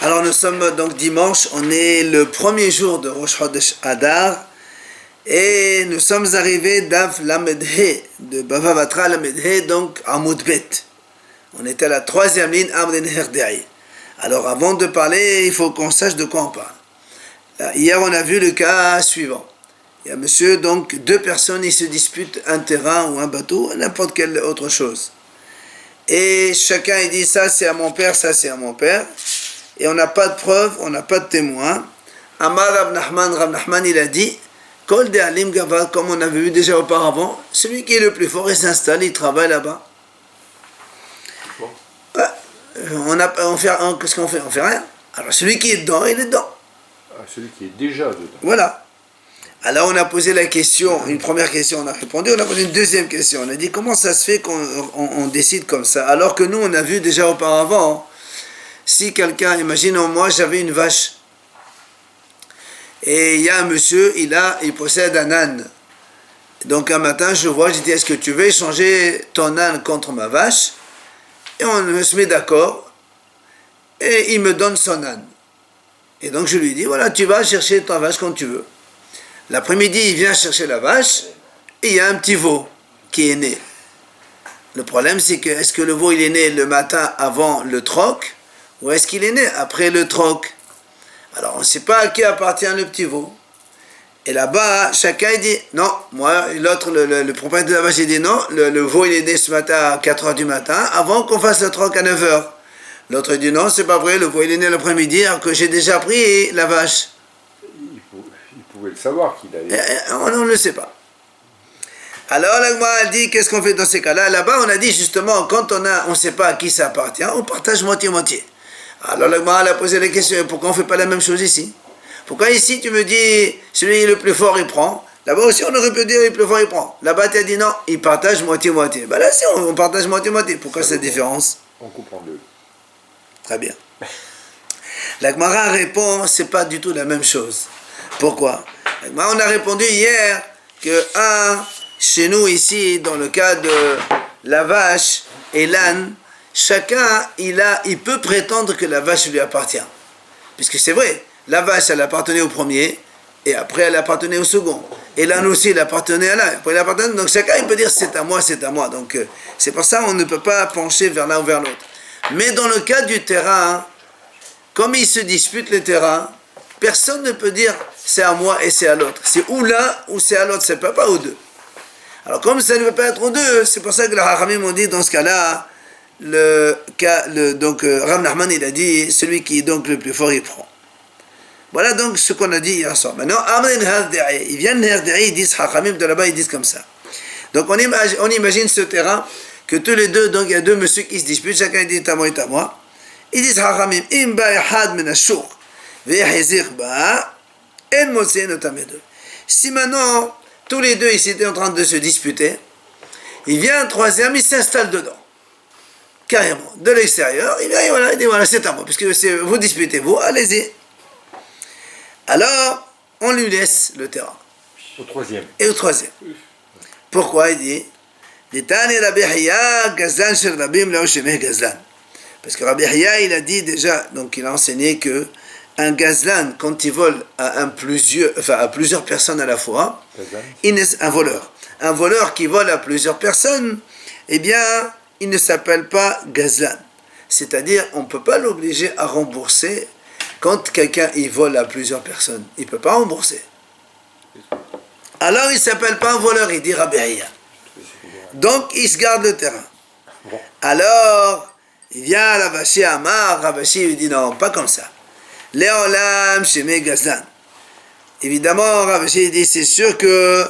Alors nous sommes donc dimanche, on est le premier jour de Rosh Chodesh Adar et nous sommes arrivés d'Af Lamedhe, de Bava Batra Lamedhe, donc Amoud Bet. On était à la troisième ligne, Amden Herdei. Alors avant de parler, il faut qu'on sache de quoi on parle. Là, hier on a vu le cas suivant. Il y a monsieur, donc deux personnes, ils se disputent un terrain ou un bateau, n'importe quelle autre chose. Et chacun il dit ça c'est à mon père, ça c'est à mon père. Et on n'a pas de preuve, on n'a pas de témoin. Amar Rav Nachman il a dit, Kol De'alim Gavad, comme on avait vu déjà auparavant, celui qui est le plus fort, il s'installe, il travaille là-bas. Ouais. Qu'est-ce qu'on fait? On fait rien. Alors celui qui est dedans, il est dedans. Ah, celui qui est déjà dedans. Voilà. Alors on a posé la question, une première question, on a répondu, on a posé une deuxième question. On a dit, comment ça se fait qu'on décide comme ça? Alors que nous, on a vu déjà auparavant, si quelqu'un, imaginons moi, j'avais une vache, et il y a un monsieur, il possède un âne. Donc un matin, je vois, je dis, est-ce que tu veux échanger ton âne contre ma vache? Et on se met d'accord, et il me donne son âne. Et donc je lui dis, voilà, tu vas chercher ta vache quand tu veux. L'après-midi, il vient chercher la vache, et il y a un petit veau qui est né. Le problème, c'est que, est-ce que le veau, il est né le matin avant le troc, ou est-ce qu'il est né après le troc? Alors, on ne sait pas à qui appartient le petit veau. Et là-bas, chacun dit, non, moi, l'autre, le propriétaire de la vache, il dit, non, le veau, il est né ce matin à 4 h du matin, avant qu'on fasse le troc à 9 h. L'autre dit, non, c'est pas vrai, le veau, il est né l'après-midi, alors que j'ai déjà pris la vache. Il pouvait le savoir qu'il allait... On ne le sait pas. Alors, l'Agma dit, qu'est-ce qu'on fait dans ces cas-là? Là-bas, on a dit, justement, quand on ne sait pas à qui ça appartient, on partage moitié-moitié. Alors l'Agma a posé la question, pourquoi on ne fait pas la même chose ici? Pourquoi ici tu me dis, celui qui est le plus fort il prend? Là-bas aussi on aurait pu dire, le plus fort il prend. Là-bas tu as dit non, il partage moitié-moitié. Ben là si on partage moitié-moitié, pourquoi cette différence? On coupe en deux. Très bien. L'Agmara répond, c'est pas du tout la même chose. Pourquoi? On a répondu hier que chez nous ici, dans le cas de la vache et l'âne, chacun, il peut prétendre que la vache lui appartient. Puisque c'est vrai, la vache, elle appartenait au premier, et après, elle appartenait au second. Et l'âne aussi, il appartenait à l'un. Donc chacun, il peut dire, c'est à moi, c'est à moi. Donc c'est pour ça qu'on ne peut pas pencher vers l'un ou vers l'autre. Mais dans le cas du terrain, comme ils se disputent le terrain, personne ne peut dire, c'est à moi et c'est à l'autre. C'est ou l'un ou c'est à l'autre, c'est pas aux deux. Alors comme ça ne peut pas être aux deux, c'est pour ça que les Hachamim m'ont dit, dans ce cas-là, Rav Nachman il a dit celui qui est donc le plus fort il prend. Voilà donc ce qu'on a dit hier soir. Maintenant ils viennent Herdei, ils disent Hachamim de là-bas, ils disent comme ça. Donc on imagine ce terrain que tous les deux, donc il y a deux messieurs qui se disputent, chacun dit à moi et à moi. Ils disent Hachamim im ba'ehad min ashur ve'yahzir ba en motze notamedo. Si maintenant tous les deux ils étaient en train de se disputer, il vient un troisième, il s'installe dedans. Carrément, de l'extérieur, il dit voilà, c'est à moi, puisque vous disputez, vous, allez-y. Alors, on lui laisse le terrain. Au troisième. Et au troisième. Pourquoi il dit parce que Rabbi Hiya, il a dit déjà, donc il a enseigné que un gazlan, quand il vole à plusieurs personnes à la fois, un voleur qui vole à plusieurs personnes, eh bien, il ne s'appelle pas gazlan. C'est-à-dire, on ne peut pas l'obliger à rembourser quand quelqu'un il vole à plusieurs personnes. Il ne peut pas rembourser. Alors, il ne s'appelle pas un voleur, il dit Rabbi Hiya. Donc, il se garde le terrain. Alors, il vient à Ravashi Amar, Ravashi lui dit non, pas comme ça. Léolam shemé gazlan. Évidemment, Ravashi dit c'est sûr que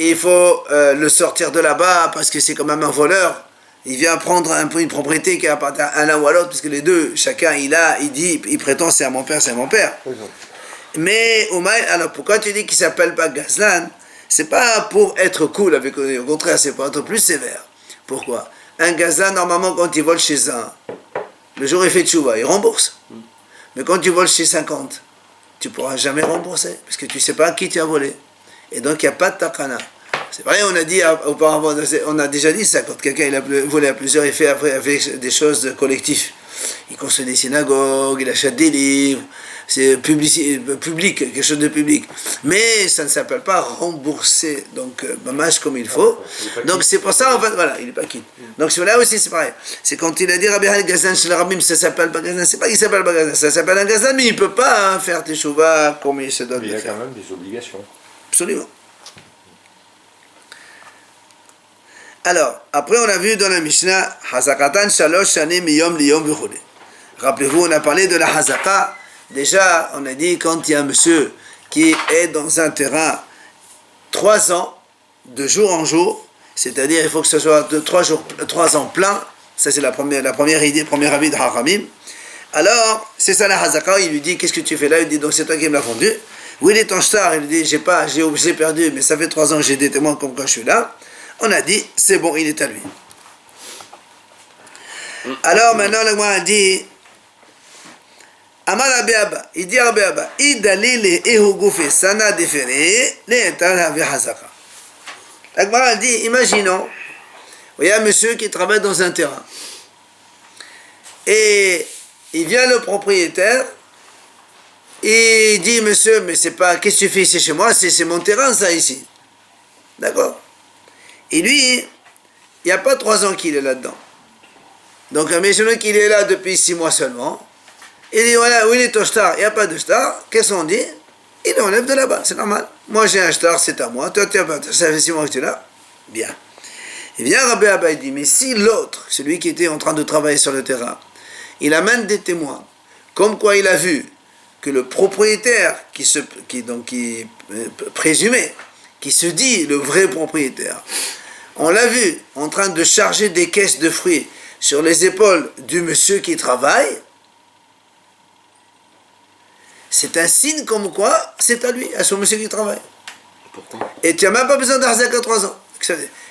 il faut le sortir de là-bas parce que c'est quand même un voleur. Il vient prendre une propriété qui appartient à l'un ou à l'autre, parce que les deux, chacun, il prétend c'est à mon père, c'est à mon père. Mais, alors pourquoi tu dis qu'il ne s'appelle pas Gazlan? C'est pas pour être cool avec eux, au contraire, c'est pour être plus sévère. Pourquoi? Un Gazlan, normalement, quand il vole chez un, le jour il fait tchouva, il rembourse. Mais quand tu voles chez 50, tu ne pourras jamais rembourser, parce que tu ne sais pas à qui tu as volé. Et donc, il n'y a pas de takana. C'est vrai, on a dit auparavant, on a déjà dit ça, quand quelqu'un il a volé à plusieurs, il fait avec des choses collectives. il construit des synagogues, il achète des livres, c'est public, quelque chose de public. Mais ça ne s'appelle pas rembourser, donc mamash comme il faut. Donc c'est pour ça, en fait, voilà, il n'est pas quitte. Donc celui-là aussi c'est pareil. C'est quand il a dit Rabbi Hanina Gazan chez le Rabbim, ça s'appelle pas Gazan, c'est pas qu'il s'appelle pas Gazan, ça s'appelle un Gazan, mais il ne peut pas faire teshuva comme il se doit de Mais il y a faire. quand même des obligations. Absolument. Alors, après on a vu dans la Mishnah, Hazakatan Shalosh Shanim Miyom Liyom V'chule. Rappelez-vous, on a parlé de la Hazaka. Déjà, on a dit quand il y a un monsieur qui est dans un terrain 3 ans, de jour en jour, c'est-à-dire il faut que ce soit de 3 ans plein, ça c'est la première idée, premier avis de Haramim. Alors, c'est ça la Hazaka, il lui dit qu'est-ce que tu fais là? Il dit donc c'est toi qui me l'as vendu. Où il est ton shtar? Il lui dit j'ai perdu, mais ça fait 3 ans que j'ai des témoins comme quand je suis là. On a dit c'est bon, il est à lui. Alors maintenant le Gemara dit Amar Rabbi Abba, il dit à Rabbi Abba, Idali le ehu goufe sana defere le etan havi hazaka. La Gemara dit, imaginons, il y a un monsieur qui travaille dans un terrain. Et il vient le propriétaire, et il dit, monsieur, mais c'est pas, qu'est-ce que tu fais ici chez moi? C'est mon terrain ça ici. D'accord? Et lui, il n'y a pas 3 ans qu'il est là-dedans. Donc imaginons qu'il est là depuis 6 mois seulement. Il dit, voilà, où il est ton shtar? Il n'y a pas de shtar. Qu'est-ce qu'on dit? Il enlève de là-bas, c'est normal. Moi j'ai un shtar, c'est à moi. Toi, tu n'as pas, ça fait 6 mois que tu es là. Bien. Il vient Rabbi Abba, il dit, mais si l'autre, celui qui était en train de travailler sur le terrain, il amène des témoins, comme quoi il a vu que le propriétaire, qui présumé, qui se dit le vrai propriétaire, on l'a vu en train de charger des caisses de fruits sur les épaules du monsieur qui travaille, c'est un signe comme quoi c'est à lui, à son monsieur qui travaille. Pourtant. Et tu n'as même pas besoin d'Arzak à 3 ans.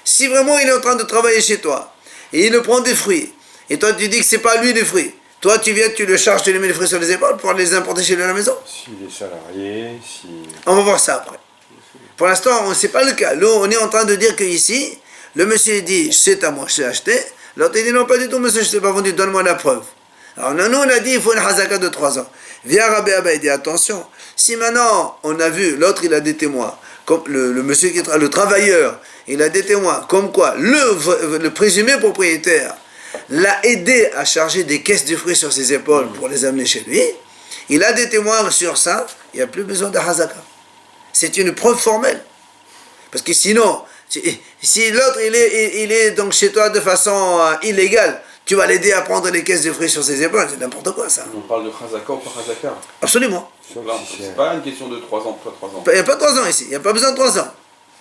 Si vraiment il est en train de travailler chez toi, et il prend des fruits, et toi tu dis que c'est pas lui les fruits, toi tu viens, tu le charges, tu lui mets les fruits sur les épaules pour les importer chez lui à la maison. S'il est salarié, si... On va voir ça après. Pour l'instant, ce n'est pas le cas. Là, on est en train de dire qu'ici, le monsieur dit, c'est à moi, je l'ai acheté. L'autre dit, non, pas du tout, monsieur, je ne t'ai pas vendu, donne-moi la preuve. Alors, nous, on a dit, il faut une hazaka de 3 ans. Viens Rabbi Abba, il dit, attention, si maintenant, on a vu, l'autre, il a des témoins, comme le monsieur qui le travailleur, il a des témoins, comme quoi le présumé propriétaire l'a aidé à charger des caisses de fruits sur ses épaules pour les amener chez lui, il a des témoins sur ça, il n'y a plus besoin de hazaka. C'est une preuve formelle. Parce que sinon, si l'autre il est donc chez toi de façon illégale, tu vas l'aider à prendre les caisses de fruits sur ses épaules, c'est n'importe quoi ça. On parle de Chazaka ou pas Chazaka. Absolument. C'est pas une question de 3 ans, pas 3 ans. Il n'y a pas 3 ans ici, il n'y a pas besoin de 3 ans.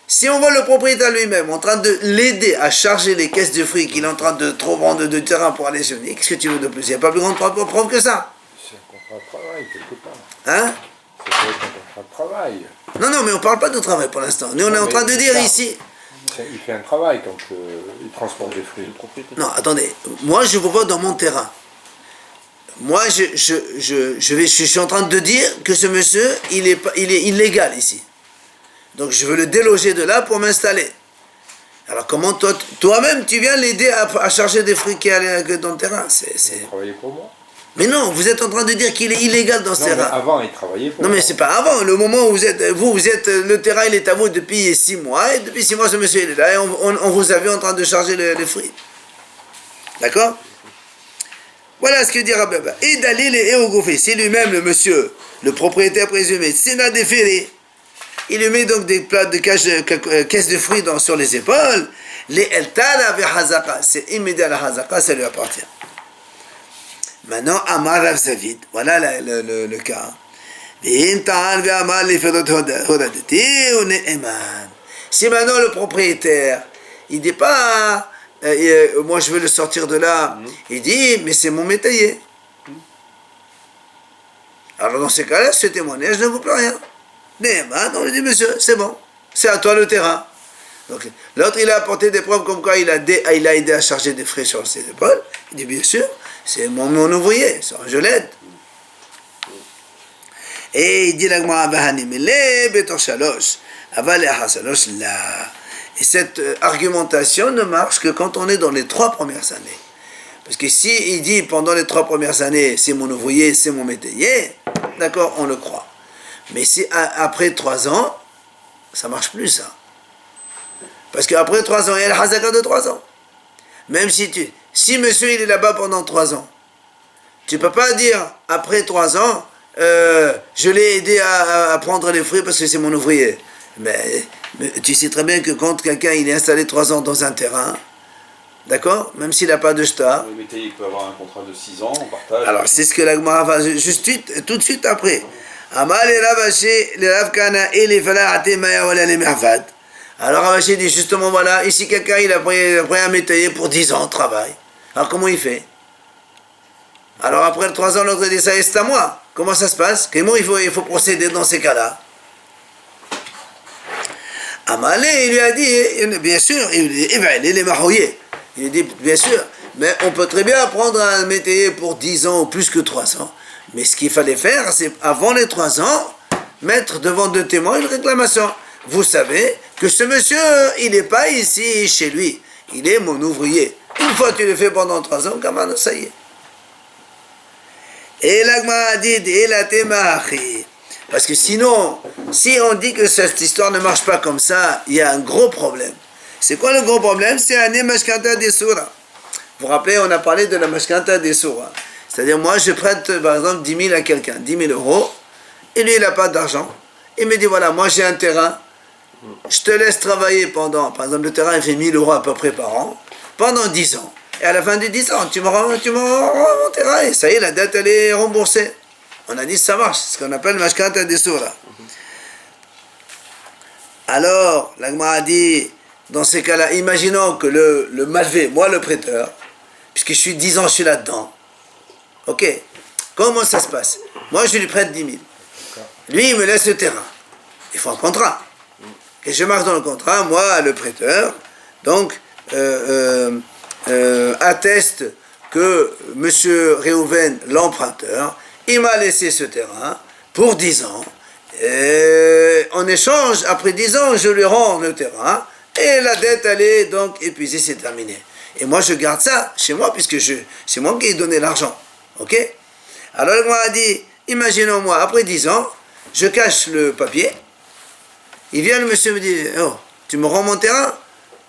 Si on voit le propriétaire lui-même en train de l'aider à charger les caisses de fruits qu'il est en train de trop vendre de terrain pour aller sur lui, qu'est-ce que tu veux de plus? Il n'y a pas plus grande preuve que ça. C'est un contrat de travail, quelque part. Hein? Ça peut être un contrat de travail. Non, mais on ne parle pas de travail pour l'instant. Nous, on est en train de dire ici... Il fait un travail quand il transporte des fruits. Non, attendez. Moi, je vous vois dans mon terrain. Moi, je suis en train de dire que ce monsieur, il est illégal ici. Donc, je veux le déloger de là pour m'installer. Alors, comment toi-même, tu viens l'aider à charger des fruits qui est dans le terrain? Il travaillait pour moi. Mais non, vous êtes en train de dire qu'il est illégal dans ce terrain. Avant, il travaillait pour moi. Non, mais c'est pas avant. Le moment où vous êtes, le terrain, il est à vous depuis 6 mois. Et depuis 6 mois, ce monsieur, il est là. Et on vous a vu en train de charger les fruits. D'accord? Voilà ce que dit Rabbi Abba. Et Dalil et Eogoufi, c'est lui-même le monsieur, le propriétaire présumé, Sénat déféré. Il lui met donc des plats de caisses de fruits sur les épaules. Les Eltana avec Hazaka. C'est immédiat la Hazaka, ça lui appartient. Maintenant, Amar Rav Zavid, voilà le cas. Si maintenant le propriétaire, il dit pas, moi je veux le sortir de là, il dit, mais c'est mon métayer. Alors dans ces cas-là, ce témoignage ne vaut plus rien. On lui dit, monsieur, c'est bon, c'est à toi le terrain. Donc, l'autre, il a apporté des preuves comme quoi il a aidé à charger des frais sur ses épaules. Il dit, bien sûr, c'est mon ouvrier, je l'aide. Et il dit, et cette argumentation ne marche que quand on est dans les 3 premières années. Parce que si il dit pendant les 3 premières années, c'est mon ouvrier, c'est mon métayer, d'accord, on le croit. Mais si après 3 ans, ça marche plus ça. Parce qu'après 3 ans, il y a le hazaka de 3 ans. Même si monsieur il est là-bas pendant 3 ans, tu ne peux pas dire après 3 ans, je l'ai aidé à prendre les fruits parce que c'est mon ouvrier. Mais tu sais très bien que quand quelqu'un il est installé 3 ans dans un terrain, d'accord, même s'il n'a pas de shtar. Le métayer peut avoir un contrat de 6 ans, on partage. Alors c'est ce que la Gemara va tout de suite après. Amal et Ravaché, les Ravkana et les Falahate Maya Wala les Mervad. Alors Ravaché dit justement voilà, ici quelqu'un il a pris un métayer pour 10 ans de travail. Alors comment il fait? Alors après 3 ans, l'autre dit ça c'est à moi. Comment ça se passe? Comment il faut procéder dans ces cas-là? Amalé, il lui a dit, bien sûr, il est marouillé. Il dit, bien sûr, mais on peut très bien prendre un métayer pour 10 ans ou plus que 3 ans. Mais ce qu'il fallait faire, c'est avant les 3 ans, mettre devant 2 témoins une réclamation. Vous savez que ce monsieur, il n'est pas ici chez lui. Il est mon ouvrier. Une fois que tu le fais pendant 3 ans, comment ça y est. Et l'agma a dit, et la témachi. Parce que sinon, si on dit que cette histoire ne marche pas comme ça, il y a un gros problème. C'est quoi le gros problème? C'est un mashkanta des soura. Vous vous rappelez, on a parlé de la mashkanta des soura. C'est-à-dire, moi, je prête, par exemple, 10 000 à quelqu'un, 10 000 euros, et lui, il n'a pas d'argent. Il me dit, voilà, moi, j'ai un terrain, je te laisse travailler pendant, par exemple, le terrain, il fait 1 000 euros à peu près par an, pendant 10 ans. Et à la fin de 10 ans, tu me rends mon terrain, et ça y est, la dette, elle est remboursée. On a dit ça marche, c'est ce qu'on appelle mashkanta des soura. Alors, l'agma a dit, dans ces cas-là, imaginons que le malvé, moi le prêteur, puisque je suis 10 ans, je suis là-dedans. Ok, comment ça se passe? Moi, je lui prête 10 000. Lui, il me laisse le terrain. Il faut un contrat. Et je marque dans le contrat, moi, le prêteur, donc, atteste que M. Réhouven, l'emprunteur, il m'a laissé ce terrain pour 10 ans. Et en échange, après 10 ans, je lui rends le terrain. Et la dette, elle est donc épuisée, c'est terminé. Et moi, je garde ça chez moi, puisque c'est moi qui ai donné l'argent. Ok? Alors, il m'a dit, imaginons-moi, après 10 ans, je cache le papier. Il vient, le monsieur me dit, oh, tu me rends mon terrain?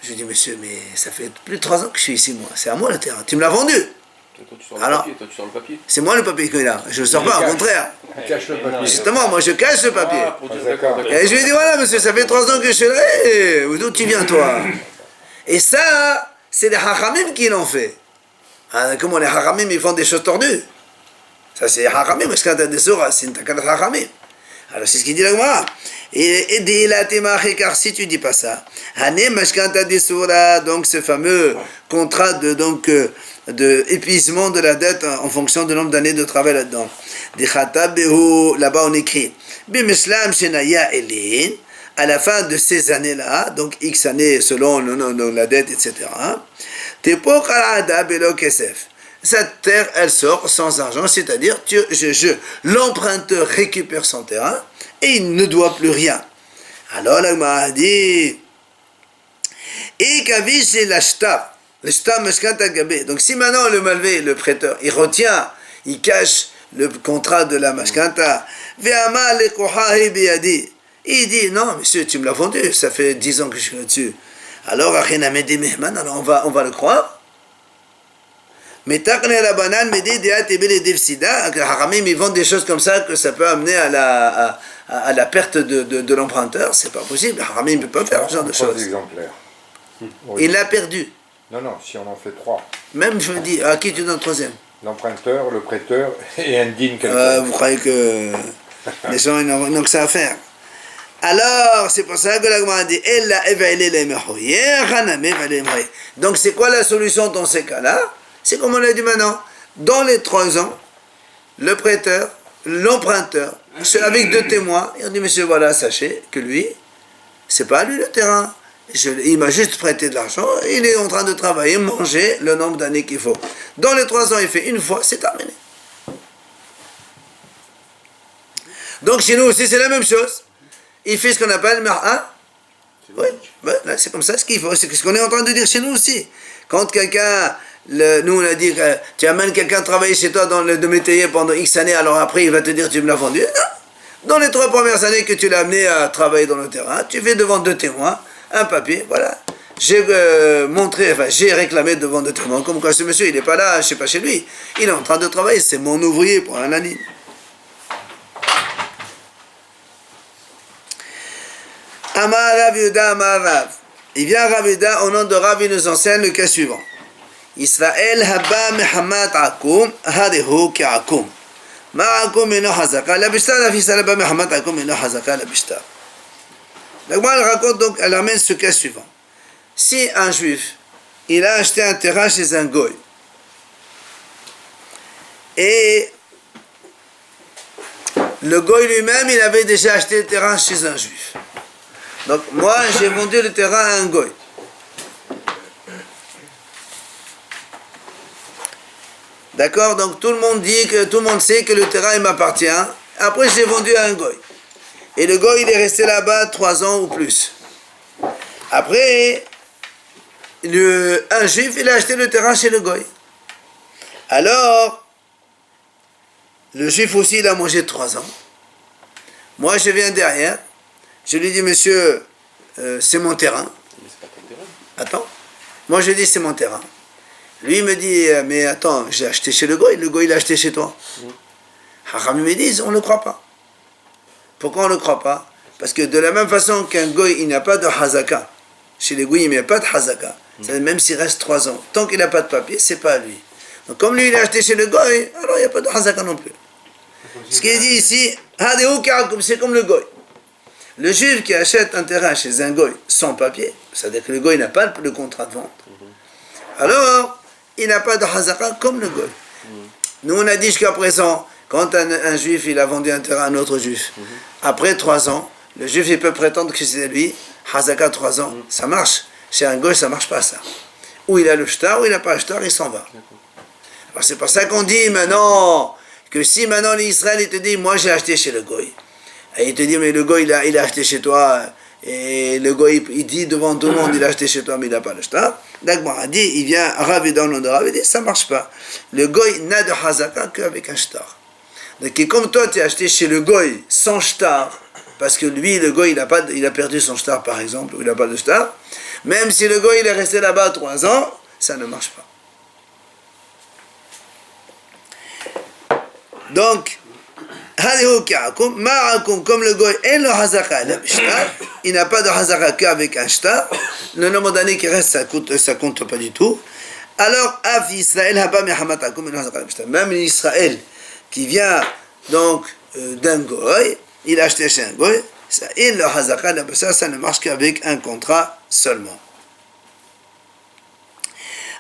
Je dis, monsieur, mais ça fait plus de 3 ans que je suis ici, moi. C'est à moi le terrain. Tu me l'as vendu. Toi, tu sors Alors, le papier. C'est moi le papier qu'il a. Je ne le sors pas, au contraire. Tu caches le papier. Justement, moi, je cache le papier. Ah, pour dire d'accord. Et je lui ai dit, voilà, monsieur, ça fait 3 ans que je suis là. Hey, d'où tu viens, toi? Et ça, c'est les hachamim qui l'ont fait. Hein, comment les hachamim, ils font des choses tordues. Ça, c'est hachamim, parce qu'un des soras, c'est une takalat hachamim. Alors, c'est ce qu'il dit là, moi. Et dit la témaché, car si tu dis pas ça, hané mashkanta des soras, donc ce fameux contrat de épuisement de la dette en fonction du nombre d'années de travail là-dedans. Là-bas on écrit Bimeslam Shenaya Elin, à la fin de ces années-là, donc X années selon la dette, etc. Tepok Arada Belo Kesef. Cette terre, elle sort sans argent, c'est-à-dire l'emprunteur récupère son terrain et il ne doit plus rien. Alors là, m'a dit et Kavi, c'est l'ashtab. Donc si maintenant le malvé, le prêteur, il retient, il cache le contrat de la mashkanta, il dit non monsieur tu me l'as vendu, ça fait 10 ans que je suis là-dessus. Alors on va le croire. Mais ils vendent des choses comme ça que ça peut amener à la perte de l'emprunteur, c'est pas possible. Haramim ne peut pas faire ce genre de choses. 3 exemplaires. Il l'a perdu. Non, si on en fait 3. Même, je me dis, à qui tu donnes le 3e? L'emprunteur, le prêteur et un digne quelqu'un. Vous croyez que les gens n'ont que ça à faire? Alors, c'est pour ça que l'Agma a dit donc, c'est quoi la solution dans ces cas-là? C'est comme on l'a dit maintenant. Dans les 3 ans, le prêteur, l'emprunteur, avec 2 témoins, ils ont dit, monsieur, voilà, sachez que lui, c'est pas lui le terrain. Il m'a juste prêté de l'argent, il est en train de travailler, manger le nombre d'années qu'il faut. Dans les 3 ans, il fait une fois, c'est terminé. Donc chez nous aussi, c'est la même chose. Il fait ce qu'on appelle mar'a. Oui, c'est comme ça ce qu'il faut. C'est ce qu'on est en train de dire chez nous aussi. Quand quelqu'un nous on a dit que tu amènes quelqu'un travailler chez toi dans le métayer pendant X années, alors après il va te dire tu me l'as vendu. Non. Dans les 3 premières années que tu l'as amené à travailler dans le terrain, tu fais devant 2 témoins, un papier, voilà. J'ai j'ai réclamé devant 2 témoins, comme quoi ce monsieur il n'est pas là, je sais pas chez lui, il est en train de travailler, c'est mon ouvrier pour un année. Amar Rav Yehuda Amar Rav. Il vient Rav Yehuda, au nom de Rav, il nous enseigne le cas suivant. Israël haba mehamat akum, hadehu ki akum. Ma akum eno hazaka, la bishtar la fils haba mehamat akum eno hazaka la bishtar. Donc moi elle raconte donc, elle amène ce cas suivant. Si un juif, il a acheté un terrain chez un goy, et le goy lui-même, il avait déjà acheté le terrain chez un juif. Donc moi, j'ai vendu le terrain à un goy. D'accord? Donc tout le monde sait que le terrain il m'appartient. Après, j'ai vendu à un goy. Et le goy, il est resté là-bas 3 ans ou plus. Après, un juif, il a acheté le terrain chez le goy. Alors, le juif aussi, il a mangé 3 ans. Moi, je viens derrière. Je lui dis, monsieur, c'est mon terrain. Mais c'est pas ton terrain. Attends. Moi, je dis, c'est mon terrain. Lui, il me dit, mais attends, j'ai acheté chez le goy il a acheté chez toi. Hachamim me disent, on ne le croit pas. Pourquoi on ne le croit pas? Parce que de la même façon qu'un goy, il n'a pas de hazaka. Chez les goyim, il n'y a pas de hazaka. Même s'il reste 3 ans. Tant qu'il n'a pas de papier, c'est pas à lui. Donc, comme lui, il a acheté chez le goy, alors il n'y a pas de hazaka non plus. Ce qui est dit ici, c'est comme le goy. Le juif qui achète un terrain chez un goy sans papier, c'est-à-dire que le goy n'a pas le contrat de vente, alors il n'a pas de hazaka comme le goy. Nous on a dit jusqu'à présent, quand un juif il a vendu un terrain à un autre juif, après 3 ans, le juif il peut prétendre que c'est lui, hazaka 3 ans, ça marche. Chez un goy ça marche pas ça. Ou il a le shtar, ou il n'a pas le shtar, il s'en va. Alors c'est pour ça qu'on dit maintenant, que si maintenant l'Israël il te dit, moi j'ai acheté chez le goy, et il te dit, mais le goy, il a acheté chez toi, et le goy, il dit devant tout le monde, il a acheté chez toi, mais il n'a pas le shtar. D'Agmar a dit, il vient Rav dans le nom de Rav, il dit, ça ne marche pas. Le goy n'a de hazaka qu'avec un shtar. Donc, comme toi, tu as acheté chez le goy sans shtar, parce que lui, le goy, il a perdu son shtar, par exemple, ou il n'a pas de shtar, même si le goy, il est resté là-bas 3 ans, ça ne marche pas. Donc, comme le goy il n'a pas de hazaka qu'avec un shtar, le nombre d'années qui reste ça compte pas du tout. Alors même l'Israël qui vient donc d'un goy, il a acheté chez un goy, ça ne marche qu'avec un contrat seulement.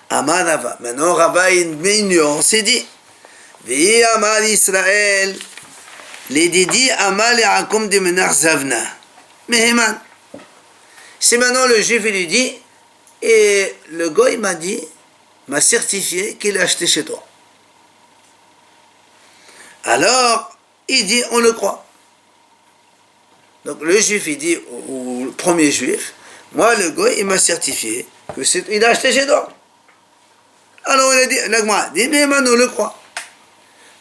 Amar Rava, maintenant Rava il met une nuance, il dit Vi Amar Israël les Didi Amal et Akum de Menar Zavna. Meheman. C'est maintenant le juif, il lui dit, et le goy m'a certifié qu'il a acheté chez toi. Alors, il dit, on le croit. Donc le juif, il dit au premier juif, moi le goy, il m'a certifié qu'il a acheté chez toi. Alors il a dit, l'Agma dit, mais on le croit.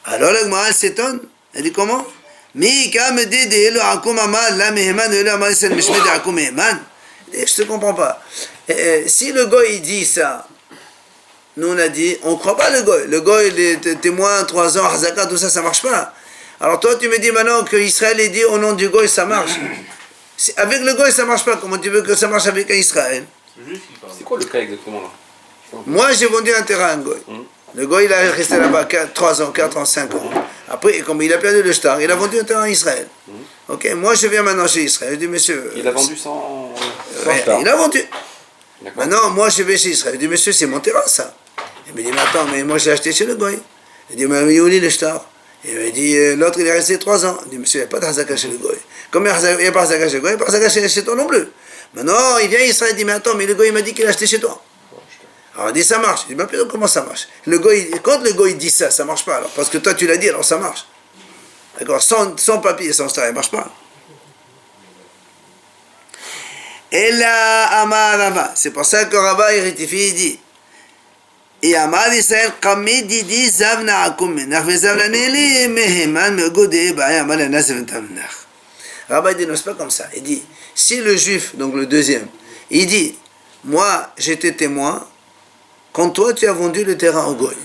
Alors l'Agma, elle s'étonne. Elle dit, comment? Je ne comprends pas. Si le goy il dit ça, nous on a dit, on ne croit pas le goy. Le goy, il est témoin, 3 ans, hazaka, tout ça, ça ne marche pas. Alors toi, tu me dis maintenant que Israël est dit au nom du goy, ça marche. Avec le goy, ça ne marche pas. Comment tu veux que ça marche avec un Israël? C'est quoi le cas exactement là? Moi, j'ai vendu un terrain à un goy. Le goy, il a resté là-bas 3 ans, 4 ans, 5 ans. Après, comme il a perdu le shtar, il a vendu un terrain à Israël. Ok, moi je viens maintenant chez Israël. Je dis, monsieur. Il a vendu sans shtar. Il a vendu. D'accord. Maintenant, moi je vais chez Israël. Je dis, monsieur, c'est mon terrain ça. Il me dit, mais attends, mais moi j'ai acheté chez le goy. Je dis, mais où est le shtar? Il me dit, l'autre il est resté 3 ans. Je dis, monsieur, il n'y a pas de hazaka chez le goy. Comme il n'y a pas de hazaka chez le goy, il n'y a pas de hazaka chez toi non plus. Maintenant, il vient à Israël, il dit, mais attends, mais le goy m'a dit qu'il a acheté chez toi. Alors il dit ça marche. Il dit, mais comment ça marche? Quand le goy dit ça, ça marche pas alors. Parce que toi tu l'as dit, alors ça marche. D'accord? Sans papier, sans star, il marche pas. Et là, Amar Rava. C'est pour ça que Rava il rectifie, il dit Et Amar Israël, Kami Didi Zavna Akum Menach, Vezavna Neli, Meheman, Megode, Bae, Amar Anas Ventamnach. Rabbi dit, non, c'est pas comme ça. Il dit, si le juif, donc le deuxième, il dit, moi, j'étais témoin, quand toi, tu as vendu le terrain au Goy,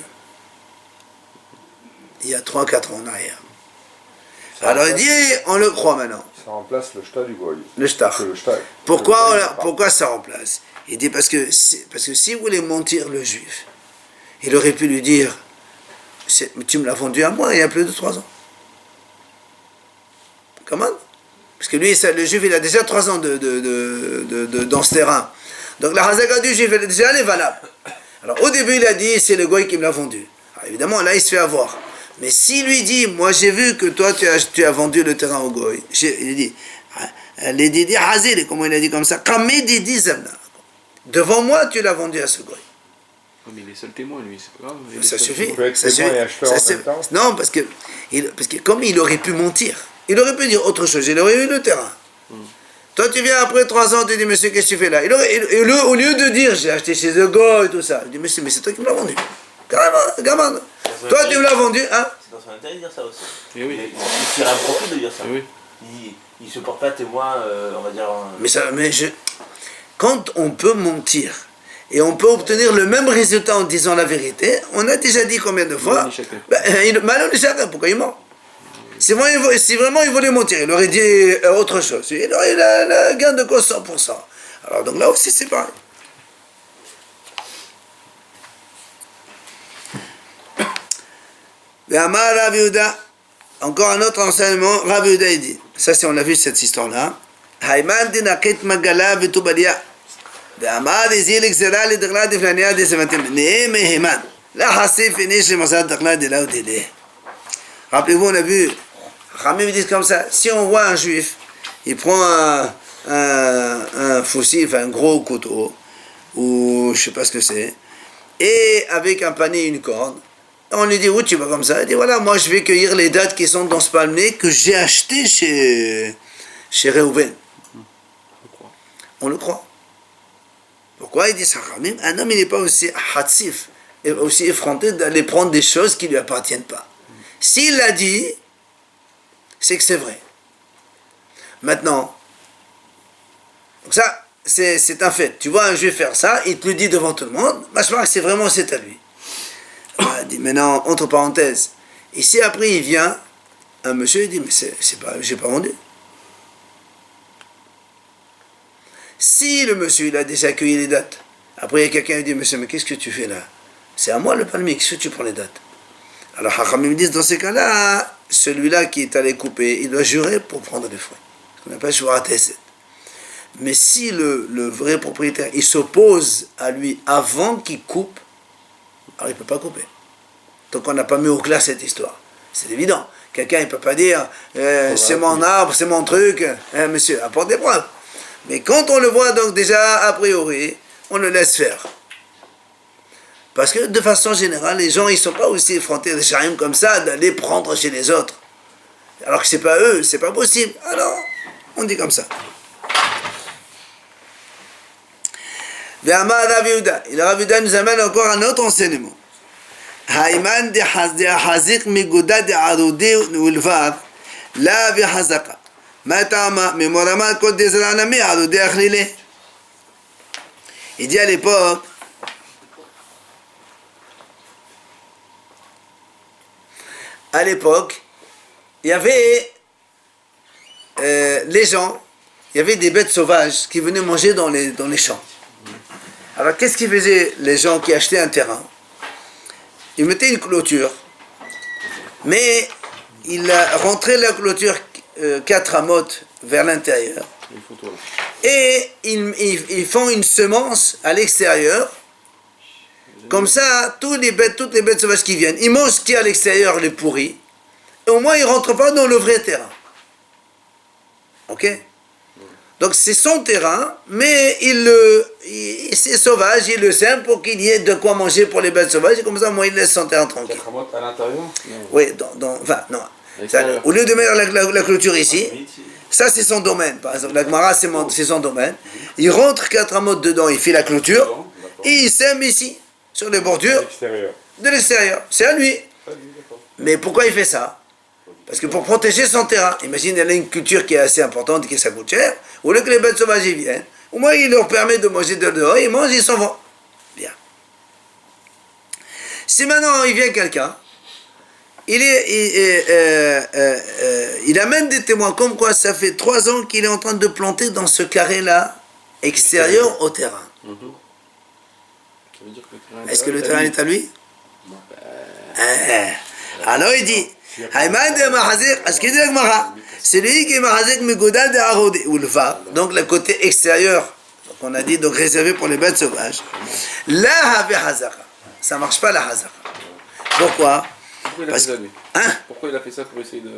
il y a 3-4 ans en arrière. Alors il dit, on le croit maintenant. Ça remplace le shta du goy. Le shtar. Le shta. Pourquoi ça remplace? Il dit parce que s'il voulait mentir le juif, il aurait pu lui dire, tu me l'as vendu à moi il y a plus de 3 ans. Comment? Parce que lui, le juif, il a déjà 3 ans dans ce terrain. Donc la hazaka du juif, elle est déjà valable. Alors au début, il a dit, c'est le goy qui me l'a vendu. Alors, évidemment, là, il se fait avoir. Mais s'il lui dit, moi j'ai vu que toi tu as vendu le terrain au goy, il dit, les Didi Hazir, comment il a dit comme ça, devant moi tu l'as vendu à ce goy. Mais il est seul témoin, lui, c'est pas grave. Ça suffit. Il peut être témoin et acheteur en même temps. Non, parce que comme il aurait pu mentir, il aurait pu dire autre chose, il aurait eu le terrain. Toi tu viens après 3 ans, tu dis, monsieur, qu'est-ce que tu fais là? Au lieu de dire, j'ai acheté chez le goy et tout ça, il dit, monsieur, mais c'est toi qui me l'as vendu. Carrément, gamin. Toi, tu me l'as vendu, hein? C'est dans son intérêt de dire ça aussi. Et oui. Il tire un profit de dire ça. Et oui. Il se porte pas témoin, on va dire. Quand on peut mentir et on peut obtenir le même résultat en disant la vérité, on a déjà dit combien de fois? Malheur de chacun, pourquoi il ment? Si vraiment il voulait mentir, il aurait dit autre chose. Il aurait eu le gain de cause 100%. Alors donc là aussi c'est pareil. Amar Rav Yehuda, encore un autre enseignement, Rav Yehuda il dit, ça c'est on a vu cette histoire-là, Haïman dinakit magala v'tubalia, Amar izil exera l'idgla d'iflania de seventim, ne meheman, la hasif finish le masad d'agla de là ou de. Rappelez-vous, on a vu, Ramim dit comme ça, si on voit un juif, il prend un fusil, enfin un gros couteau, ou je sais pas ce que c'est, et avec un panier et une corde, on lui dit, où tu vas comme ça? Il dit, voilà, moi je vais cueillir les dattes qui sont dans ce palmier que j'ai acheté chez Réhouven. On le croit. Pourquoi il dit ça? Un homme, il n'est pas aussi hatsif, aussi effronté d'aller prendre des choses qui ne lui appartiennent pas. S'il l'a dit, c'est que c'est vrai. Maintenant, donc ça, c'est un fait. Tu vois un juif faire ça, il te le dit devant tout le monde, c'est vraiment c'est à lui. Il dit maintenant, entre parenthèses, ici après il vient, un monsieur il dit, mais c'est pas, j'ai pas vendu. Si le monsieur il a déjà accueilli les dates, après il y a quelqu'un qui dit, monsieur, mais qu'est-ce que tu fais là? C'est à moi le palmier, qu'est-ce que tu prends les dates? Alors Hachamim me disent, dans ces cas-là, celui-là qui est allé couper, il doit jurer pour prendre les fruits. On appelle Shvorat Hesed. Mais si le vrai propriétaire, il s'oppose à lui avant qu'il coupe, alors il ne peut pas couper. Donc on n'a pas mis au clair cette histoire. C'est évident. Quelqu'un il ne peut pas dire c'est mon arbre, c'est mon truc. Monsieur, apporte des preuves. Mais quand on le voit donc déjà a priori, on le laisse faire. Parce que de façon générale, les gens ils ne sont pas aussi effrontés de charim comme ça d'aller prendre chez les autres. Alors que ce n'est pas eux, c'est pas possible. Alors, on dit comme ça. Ve'amar Rav Yehuda. Et le Rav Yehuda nous amène encore un autre enseignement. Haïman de hazik miguda de arudi ulvar la v'hazaka. Matama memorama kod de zranami arudi akhlile. Il dit à l'époque, il y avait les gens, il y avait des bêtes sauvages qui venaient manger dans les champs. Alors qu'est-ce qu'ils faisaient les gens qui achetaient un terrain? Ils mettaient une clôture, mais ils rentraient la clôture 4 amotes vers l'intérieur. Et ils font une semence à l'extérieur. Comme ça, toutes les bêtes sauvages qui viennent, ils mangent ce qui est à l'extérieur, les pourris. Et au moins, ils ne rentrent pas dans le vrai terrain. Ok? Donc c'est son terrain, mais c'est sauvage, il le sème pour qu'il y ait de quoi manger pour les bêtes sauvages, et comme ça, moi, il laisse son terrain tranquille. À l'intérieur? Oui, non. Ça, au lieu de mettre la clôture ici, ça c'est son domaine. Par exemple, la Gemara, c'est son domaine. Il rentre 4 amotes dedans, il fait la clôture, et il sème ici. sur les bordures Extérieur. de l'extérieur. C'est à lui. Ah oui, d'accord. Mais pourquoi il fait ça? Parce que pour protéger son terrain, imagine, il y a une culture qui est assez importante et que ça coûte cher, au lieu que les bêtes sauvages y viennent, au moins il leur permet de manger de dehors, ils mangent, ils s'en vont. Bien. Si maintenant il vient quelqu'un, il amène des témoins comme quoi ça fait 3 ans qu'il est en train de planter dans ce carré-là, extérieur au terrain. Ça veut dire que le terrain Est-ce que le terrain est à lui? Alors il dit, c'est lui qui est mahazek megoda de arode ou le va. Donc le côté extérieur, qu'on a dit, donc réservé pour les bêtes sauvages. La have hazaka. Ça marche pas la hazaka. Pourquoi? Pourquoi il a Parce fait ça, lui? Hein? Pourquoi il a fait ça pour essayer de...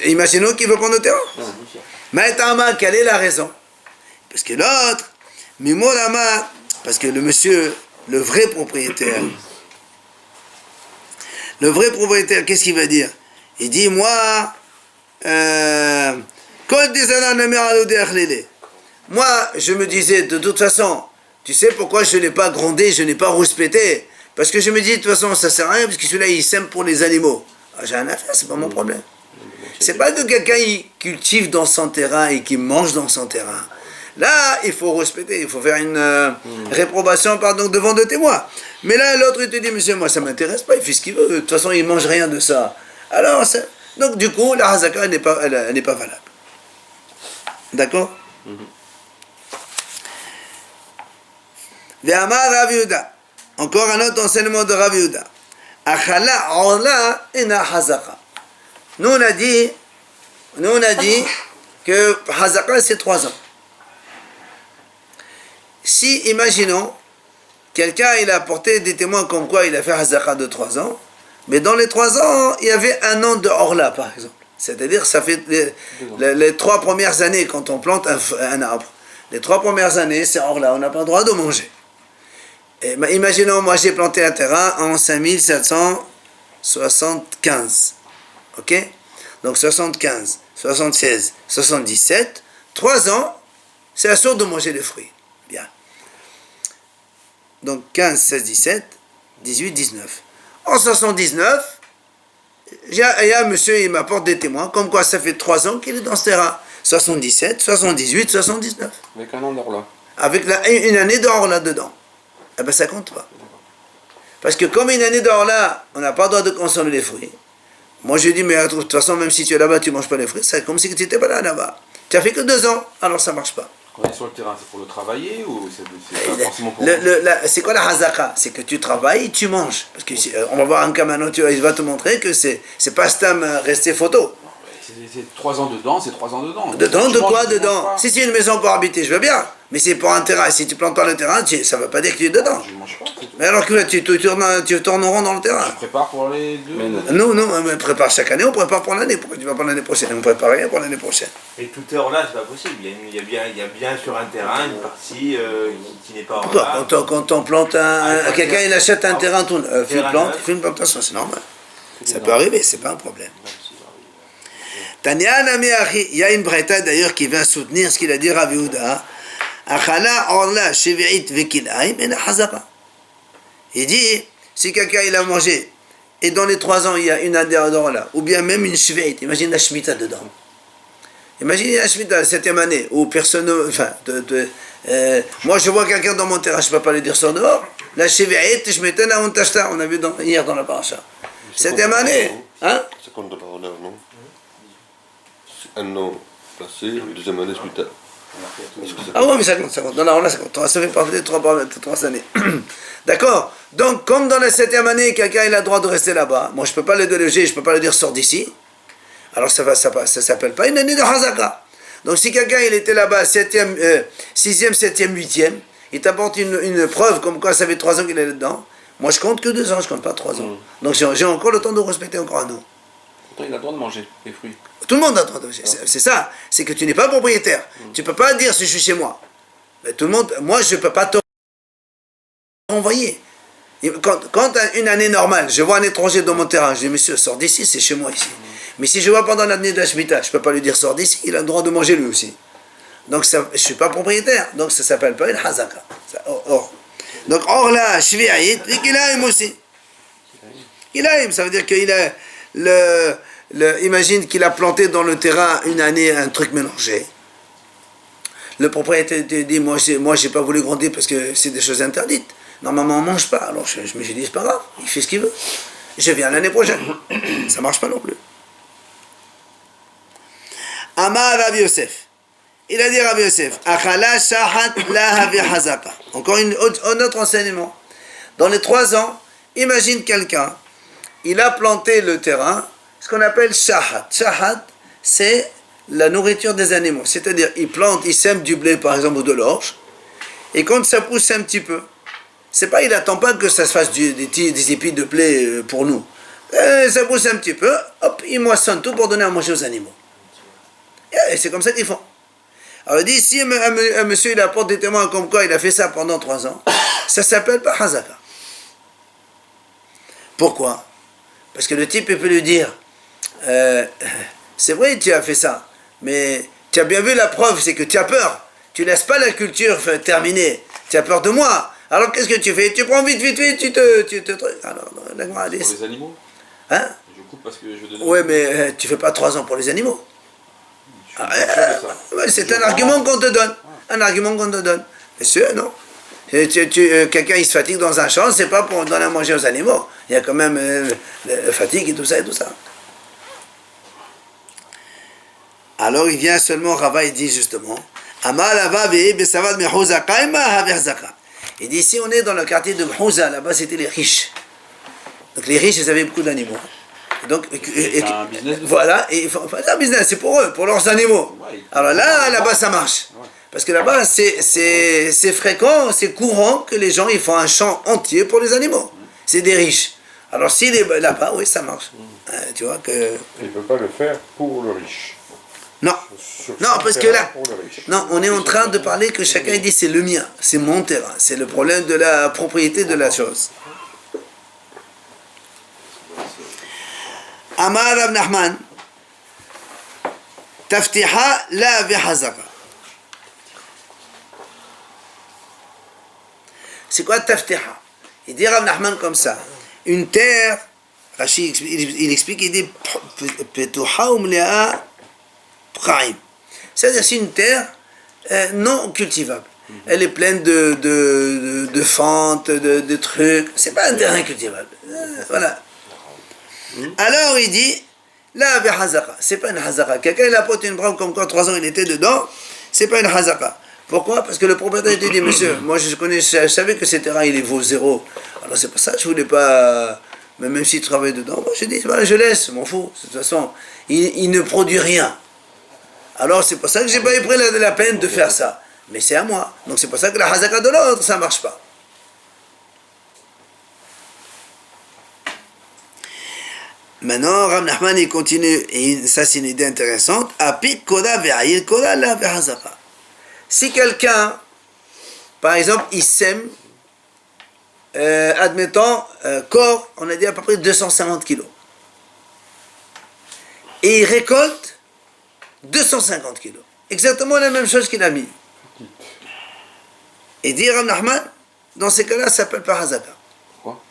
Imaginons qu'il veut prendre le terrain. Maintenant, quelle est la raison? Parce que l'autre, Mimorama, parce que le monsieur, le vrai propriétaire, qu'est-ce qu'il va dire? Il dit, moi, moi, je me disais, de toute façon, tu sais pourquoi je n'ai pas grondé, je n'ai pas rouspété? Parce que je me dis, de toute façon, ça sert à rien, parce que celui-là, il sème pour les animaux. Ah, j'ai rien à faire, c'est pas mon problème. C'est pas que quelqu'un il cultive dans son terrain et qu'il mange dans son terrain. Là, il faut respecter, il faut faire une réprobation pardon, devant deux témoins. Mais là, l'autre, il te dit, monsieur, moi, ça ne m'intéresse pas, il fait ce qu'il veut. De toute façon, il ne mange rien de ça. Alors, donc, du coup, la hazaka n'est pas valable. D'accord? Ve'amar Rav Yehuda. Encore un autre enseignement de Rav Yehuda. Achala orla ina hazaka. Nous, on a dit que hazaka, c'est 3 ans. Si, imaginons, quelqu'un il a apporté des témoins comme quoi il a fait hazaka de 3 ans, mais dans les 3 ans, il y avait 1 an de orla, par exemple. C'est-à-dire, ça fait les 3 premières années, quand on plante un arbre, les 3 premières années, c'est orla, on n'a pas le droit de manger. Et, imaginons, moi j'ai planté un terrain en 5775. Ok? Donc 75, 76, 77, 3 ans, c'est assuré de manger les fruits. Bien. Donc 15, 16, 17, 18, 19. En 79, il y a un monsieur, il m'apporte des témoins, comme quoi ça fait 3 ans qu'il est dans ce terrain. 77, 78, 79. Avec un an d'orla. Avec une année d'or là-dedans. Eh bien ça compte pas. Parce que comme une année d'or là, on n'a pas le droit de consommer les fruits. Moi je dis, mais de toute façon, même si tu es là-bas, tu ne manges pas les fruits, c'est comme si tu n'étais pas là-bas. Tu as fait que 2 ans, alors ça ne marche pas. Quand on est sur le terrain, c'est pour le travailler ou c'est pas forcément pour... C'est quoi la hazaka? C'est que tu travailles, tu manges. Parce que on va voir un cas maintenant, il va te montrer que c'est pas stam rester photo. C'est 3 ans dedans, c'est 3 ans dedans. Dedans, de quoi dedans? Si c'est une maison pour habiter, je veux bien. Mais c'est pour un terrain. Si tu plantes pas le terrain, ça ne veut pas dire que tu es dedans. Je mange pas. Mais alors que tu tournes rond dans le terrain. Je prépare pour les 2. Non, on prépare chaque année, on prépare pour l'année. Pourquoi tu vas pas l'année prochaine? On ne prépare rien pour l'année prochaine. Et toute heure là, c'est pas possible. Il y a bien sur un terrain une partie qui n'est pas en Pourquoi? Quand on plante quelqu'un il achète un terrain, il fait une plantation, c'est normal. Ça peut arriver, c'est pas un problème. Tanya Nami Achi, il y a une braïta d'ailleurs qui vient soutenir ce qu'il a dit Rav Yehuda. Achala orla shevi'it vekilaim et hazaka. Il dit, si quelqu'un il a mangé, et dans les 3 ans il y a une année d'orla, ou bien même une shevi'it, imagine la shmita dedans. Imagine la shmita, la 7e année, où personne, moi je vois quelqu'un dans mon terrain, je ne peux pas lui dire sur dehors, la shevi'it, je m'étais là, on a vu hier dans la paracha. 7e année, hein? C'est comme de l'orla, non? C'est 1 an passé, 2e année plus tard. Ah oui, mais ça compte. Non, là, ça compte. Ça fait partie des 3 années. D'accord? Donc, comme dans la 7e année, quelqu'un il a le droit de rester là-bas, moi je ne peux pas le déloger, je ne peux pas le dire sors d'ici, alors ça ne s'appelle pas une année de hazaka. Donc, si quelqu'un il était là-bas, 6e, 7e, 8e, il t'apporte une preuve comme quoi ça fait 3 ans qu'il est là-dedans, moi je compte que 2 ans, je ne compte pas 3 ans. Donc, j'ai encore le temps de respecter encore un an. Pourtant, il a le droit de manger les fruits. Tout le monde a le droit de manger. C'est ça. C'est que tu n'es pas propriétaire. Tu ne peux pas dire si je suis chez moi. Mais tout le monde, moi je ne peux pas te renvoyer. Quand une année normale, je vois un étranger dans mon terrain, je dis monsieur, sors d'ici, c'est chez moi ici. Mais si je vois pendant l'année de la Shemitah, je ne peux pas lui dire sors d'ici, il a le droit de manger lui aussi. Donc ça, je ne suis pas propriétaire. Donc ça ne s'appelle pas une hazaka. Or, Donc, Orla, Shvi'ayit, et Kilaim aussi. Kilaim, ça veut dire qu'il a imagine qu'il a planté dans le terrain une année un truc mélangé. Le propriétaire te dit, moi j'ai pas voulu grandir parce que c'est des choses interdites. Normalement on mange pas. Alors je me suis dit, c'est pas grave, il fait ce qu'il veut. Je viens l'année prochaine. Ça marche pas non plus. Amar Rabbi Yosef. Il a dit Rabbi Yosef, Achala shahat la havi hazaka. Encore un autre enseignement. Dans les 3 ans, imagine quelqu'un, il a planté le terrain, ce qu'on appelle shahat. Shahat, c'est la nourriture des animaux. C'est-à-dire, il plante, il sème du blé, par exemple, ou de l'orge, et quand ça pousse un petit peu, c'est pas, il n'attend pas que ça se fasse des épis de blé pour nous. Ça pousse un petit peu, hop, il moissonne tout pour donner à manger aux animaux. Et c'est comme ça qu'ils font. Alors il dit, si un monsieur il apporte des témoins comme quoi il a fait ça pendant 3 ans, ça s'appelle pas hazaka. Pourquoi? Parce que le type il peut lui dire, c'est vrai tu as fait ça, mais tu as bien vu la preuve, c'est que tu as peur. Tu laisses pas la culture terminer. Tu as peur de moi. Alors qu'est-ce que tu fais? Tu prends vite, tu te... Alors, la Pour les animaux. Hein? Je coupe parce que je donne... Ouais, mais tu fais pas 3 ans pour les animaux. C'est un argument qu'on te donne. Un argument qu'on te donne. Monsieur, non. Quelqu'un il se fatigue dans un champ, c'est pas pour donner à manger aux animaux. Il y a quand même fatigue et tout ça et tout ça. Alors il vient seulement, Rava, il dit justement, il dit ici on est dans le quartier de Mhouza, là-bas c'était les riches. Donc les riches ils avaient beaucoup d'animaux. Donc, c'est un business de voilà, et c'est un business, c'est pour eux, pour leurs animaux. Alors là-bas ça marche. Parce que là-bas c'est fréquent, c'est courant que les gens ils font un champ entier pour les animaux. C'est des riches. Alors s'il est là-bas, oui ça marche. Tu vois que... Il ne peut pas le faire pour le riche. Non, parce que là, non, on est en train de parler que chacun dit c'est le mien, c'est mon terrain, c'est le problème de la propriété de la chose. Amar Rav Nachman, Taftiha la vihazaka. C'est quoi Taftiha? Il dit Rav Nachman comme ça, une terre, Rashi il explique, il dit Petuha umlea. C'est-à-dire c'est une terre non cultivable. Elle est pleine de fentes, de trucs. C'est pas un terrain cultivable. Voilà. Alors il dit, là, hazaka. C'est pas une hazaka. Quelqu'un il apporte une preuve comme quoi 3 ans il était dedans. C'est pas une hazaka. Pourquoi? Parce que le propriétaire dit, monsieur, moi je savais que ce terrain il vaut 0. Alors c'est pour ça que je voulais pas. Mais même s'il travaille dedans, moi je dis, voilà, je laisse, m'en fous. De toute façon, il ne produit rien. Alors c'est pour ça que j'ai pas pris la peine de faire ça. Mais c'est à moi. Donc c'est pour ça que la hazaka de l'autre, ça marche pas. Maintenant, Rav Nachman il continue, et ça c'est une idée intéressante. Apik koda ve'ayil koda la ve'hazaka. Si quelqu'un, par exemple, il sème, admettons, corps, on a dit à peu près 250 kilos. Et il récolte 250 kilos. Exactement la même chose qu'il a mis. Et dit Rav Nachman, dans ces cas-là, ça s'appelle pas hazaka. Pourquoi?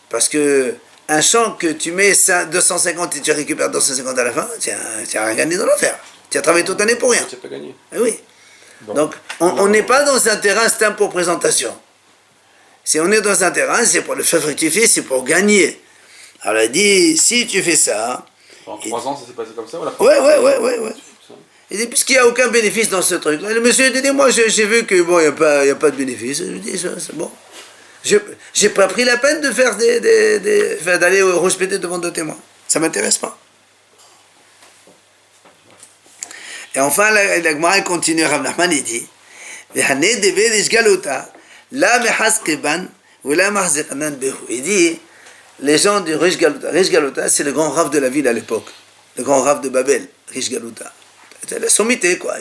Parce que un champ que tu mets 250 et tu récupères 250 à la fin, tu n'as rien gagné dans l'affaire. Tu as travaillé toute l'année pour rien. Tu n'as pas gagné. Eh oui. Donc, on n'est pas dans un terrain, c'est un pour présentation. Si on est dans un terrain, c'est pour le faire fructifier, c'est pour gagner. Alors il dit, si tu fais ça... En 3 ans, ça s'est passé comme ça? Ouais. Il dit, puisqu'il n'y a aucun bénéfice dans ce truc-là. Le monsieur dit, moi j'ai vu que bon, il n'y a pas de bénéfice. Je dis, c'est bon. J'ai pas pris la peine de faire d'aller respecter devant 2 témoins. Ça m'intéresse pas. Et enfin, la Gemara continue, Rav Nachman, il dit, il dit, les gens du Rish Galuta, c'est le grand rave de la ville à l'époque, le grand rave de Babel, Rish Galuta. C'est la sommité, quoi.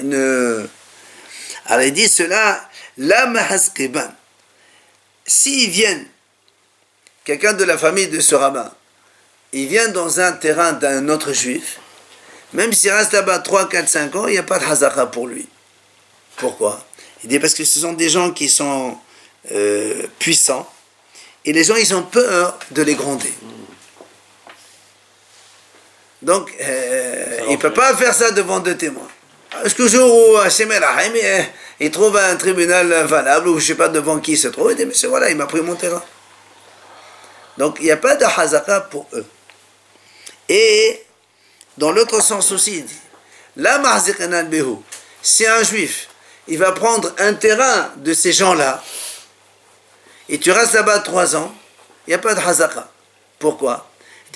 Alors il dit cela, la mahaskeban. S'ils viennent, quelqu'un de la famille de ce rabbin, il vient dans un terrain d'un autre juif, même s'il reste là-bas 3, 4, 5 ans, il n'y a pas de hazaka pour lui. Pourquoi? Il dit parce que ce sont des gens qui sont puissants, et les gens, ils ont peur de les gronder. Donc, il ne peut pas faire ça devant deux témoins. Est-ce que le jour où Hachem El-Rahim, il trouve un tribunal valable, ou je ne sais pas devant qui il se trouve, il dit, mais voilà, il m'a pris mon terrain. Donc, il n'y a pas de hazaka pour eux. Et, dans l'autre sens aussi, il dit, la mahzikanan behu, si un juif, il va prendre un terrain de ces gens-là, et tu restes là-bas 3 ans, il n'y a pas de hazaka. Pourquoi?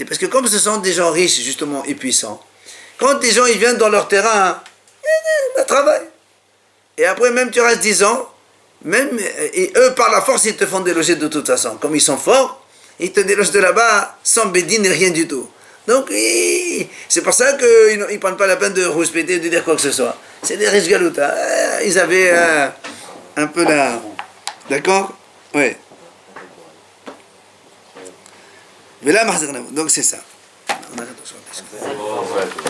Parce que comme ce sont des gens riches, justement, et puissants, quand les gens ils viennent dans leur terrain, ils travaillent. Et après, même tu restes 10 ans, même, et eux, par la force, ils te font déloger de toute façon. Comme ils sont forts, ils te délogent de là-bas sans bédine et rien du tout. Donc, c'est pour ça qu'ils ne prennent pas la peine de rouspéter, de dire quoi que ce soit. C'est des riches galoutas. Ils avaient un peu la... D'accord? Oui. Donc c'est ça. On arrête de